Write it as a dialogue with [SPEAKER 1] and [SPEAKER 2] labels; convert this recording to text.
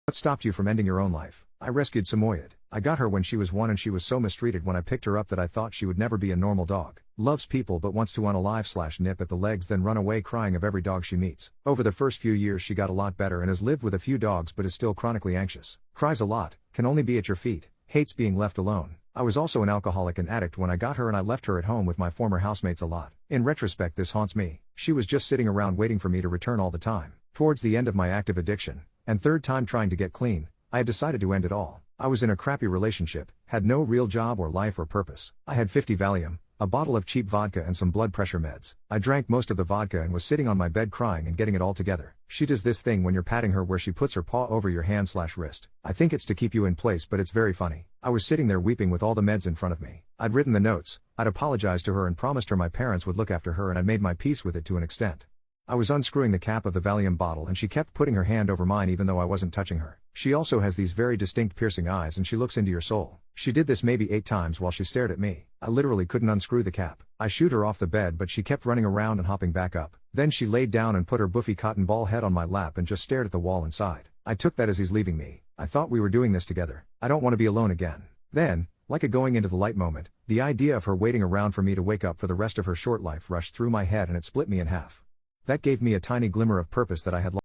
[SPEAKER 1] What stopped you from ending your own life? I rescued Samoyed. I got her when she was 1 and she was so mistreated when I picked her up that I thought she would never be a normal dog. Loves people but wants to unalive/nip at the legs then run away crying of every dog she meets. Over the first few years she got a lot better and has lived with a few dogs but is still chronically anxious. Cries a lot, can only be at your feet, hates being left alone. I was also an alcoholic and addict when I got her and I left her at home with my former housemates a lot. In retrospect this haunts me. She was just sitting around waiting for me to return all the time. Towards the end of my active addiction, and third time trying to get clean, I had decided to end it all. I was in a crappy relationship, had no real job or life or purpose. I had 50 Valium, a bottle of cheap vodka and some blood pressure meds. I drank most of the vodka and was sitting on my bed crying and getting it all together. She does this thing when you're patting her where she puts her paw over your hand/wrist. I think it's to keep you in place but it's very funny. I was sitting there weeping with all the meds in front of me. I'd written the notes, I'd apologized to her and promised her my parents would look after her and I'd made my peace with it to an extent. I was unscrewing the cap of the Valium bottle and she kept putting her hand over mine even though I wasn't touching her. She also has these very distinct piercing eyes and she looks into your soul. She did this maybe 8 times while she stared at me. I literally couldn't unscrew the cap. I shooed her off the bed but she kept running around and hopping back up. Then she laid down and put her boofy cotton ball head on my lap and just stared at the wall inside. I took that as he's leaving me. I thought we were doing this together. I don't want to be alone again. Then, like a going into the light moment, the idea of her waiting around for me to wake up for the rest of her short life rushed through my head and it split me in half. That gave me a tiny glimmer of purpose that I had lost.